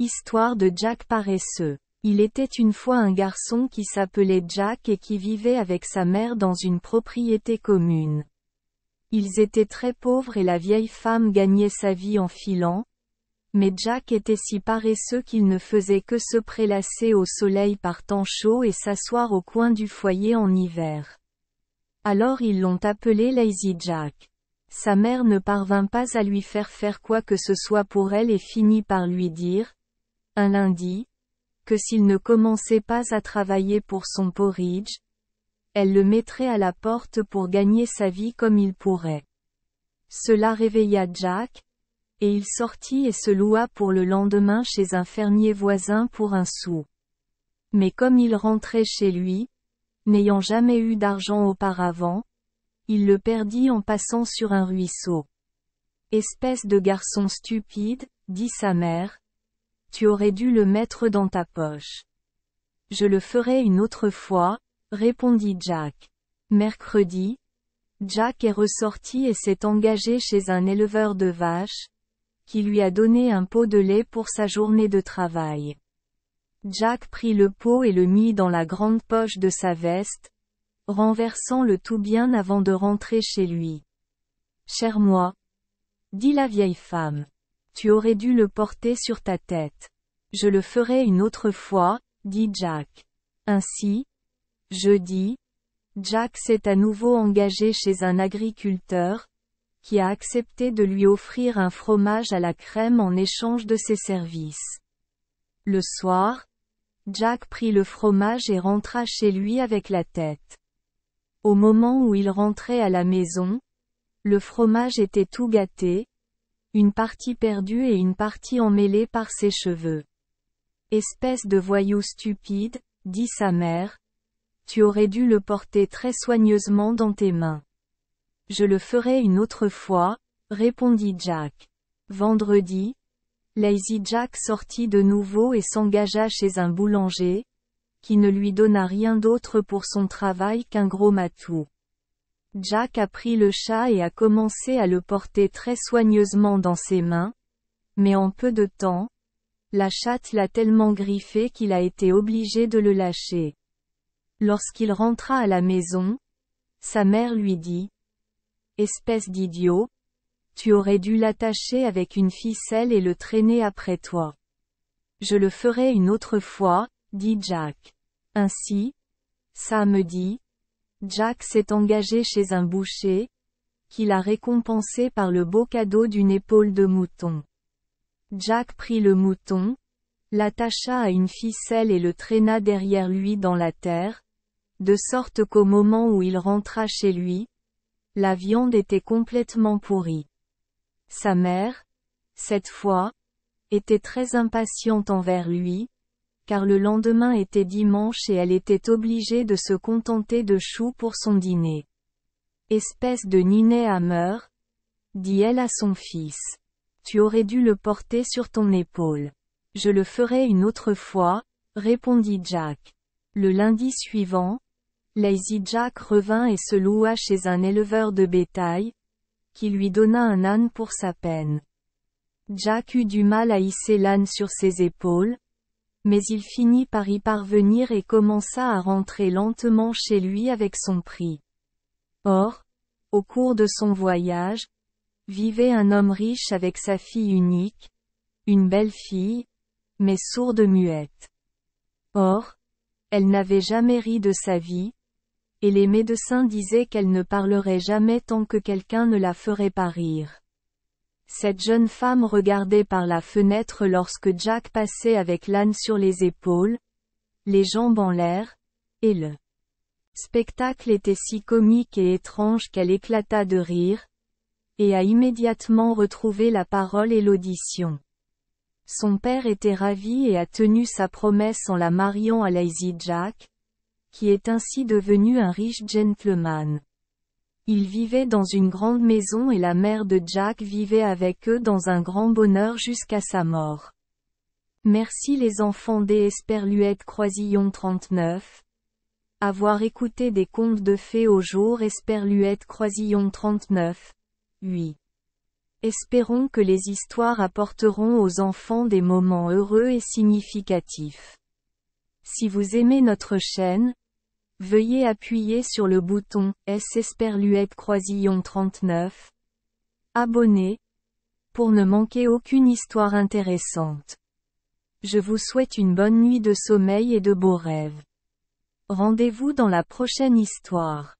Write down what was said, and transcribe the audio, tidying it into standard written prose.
Histoire de Jack paresseux. Il était une fois un garçon qui s'appelait Jack et qui vivait avec sa mère dans une propriété commune. Ils étaient très pauvres et la vieille femme gagnait sa vie en filant, mais Jack était si paresseux qu'il ne faisait que se prélasser au soleil par temps chaud et s'asseoir au coin du foyer en hiver. Alors ils l'ont appelé Lazy Jack. Sa mère ne parvint pas à lui faire quoi que ce soit pour elle et finit par lui dire, un lundi, que s'il ne commençait pas à travailler pour son porridge, elle le mettrait à la porte pour gagner sa vie comme il pourrait. Cela réveilla Jack, et il sortit et se loua pour le lendemain chez un fermier voisin pour un sou. Mais comme il rentrait chez lui, n'ayant jamais eu d'argent auparavant, il le perdit en passant sur un ruisseau. Espèce de garçon stupide, dit sa mère, tu aurais dû le mettre dans ta poche. Je le ferai une autre fois, répondit Jack. Mercredi, Jack est ressorti et s'est engagé chez un éleveur de vaches, qui lui a donné un pot de lait pour sa journée de travail. Jack prit le pot et le mit dans la grande poche de sa veste, renversant le tout bien avant de rentrer chez lui. Cher moi, dit la vieille femme, tu aurais dû le porter sur ta tête. Je le ferai une autre fois, dit Jack. Ainsi, jeudi, Jack s'est à nouveau engagé chez un agriculteur, qui a accepté de lui offrir un fromage à la crème en échange de ses services. Le soir, Jack prit le fromage et rentra chez lui avec la tête. Au moment où il rentrait à la maison, le fromage était tout gâté, une partie perdue et une partie emmêlée par ses cheveux. Espèce de voyou stupide, dit sa mère, tu aurais dû le porter très soigneusement dans tes mains. Je le ferai une autre fois, répondit Jack. Vendredi, Lazy Jack sortit de nouveau et s'engagea chez un boulanger, qui ne lui donna rien d'autre pour son travail qu'un gros matou. Jack a pris le chat et a commencé à le porter très soigneusement dans ses mains, mais en peu de temps, la chatte l'a tellement griffé qu'il a été obligé de le lâcher. Lorsqu'il rentra à la maison, sa mère lui dit, « Espèce d'idiot, tu aurais dû l'attacher avec une ficelle et le traîner après toi. » Je le ferai une autre fois, dit Jack. Ainsi, samedi, Jack s'est engagé chez un boucher, qui l'a récompensé par le beau cadeau d'une épaule de mouton. Jack prit le mouton, l'attacha à une ficelle et le traîna derrière lui dans la terre, de sorte qu'au moment où il rentra chez lui, la viande était complètement pourrie. Sa mère, cette fois, était très impatiente envers lui, car le lendemain était dimanche et elle était obligée de se contenter de choux pour son dîner. Espèce de niais hammer, dit-elle à son fils. Tu aurais dû le porter sur ton épaule. Je le ferai une autre fois, répondit Jack. Le lundi suivant, Lazy Jack revint et se loua chez un éleveur de bétail, qui lui donna un âne pour sa peine. Jack eut du mal à hisser l'âne sur ses épaules, mais il finit par y parvenir et commença à rentrer lentement chez lui avec son prix. Or, au cours de son voyage, vivait un homme riche avec sa fille unique, une belle fille, mais sourde-muette. Or, elle n'avait jamais ri de sa vie, et les médecins disaient qu'elle ne parlerait jamais tant que quelqu'un ne la ferait pas rire. Cette jeune femme regardait par la fenêtre lorsque Jack passait avec l'âne sur les épaules, les jambes en l'air, et le spectacle était si comique et étrange qu'elle éclata de rire, et a immédiatement retrouvé la parole et l'audition. Son père était ravi et a tenu sa promesse en la mariant à Lazy Jack, qui est ainsi devenu un riche gentleman. Ils vivaient dans une grande maison et la mère de Jack vivait avec eux dans un grand bonheur jusqu'à sa mort. Merci les enfants des Esperluette Croisillon 39. Avoir écouté des contes de fées au jour Esperluette Croisillon 39. 8. Espérons que les histoires apporteront aux enfants des moments heureux et significatifs. Si vous aimez notre chaîne, veuillez appuyer sur le bouton « Esperluette Croisillon 39 » abonner, pour ne manquer aucune histoire intéressante. Je vous souhaite une bonne nuit de sommeil et de beaux rêves. Rendez-vous dans la prochaine histoire.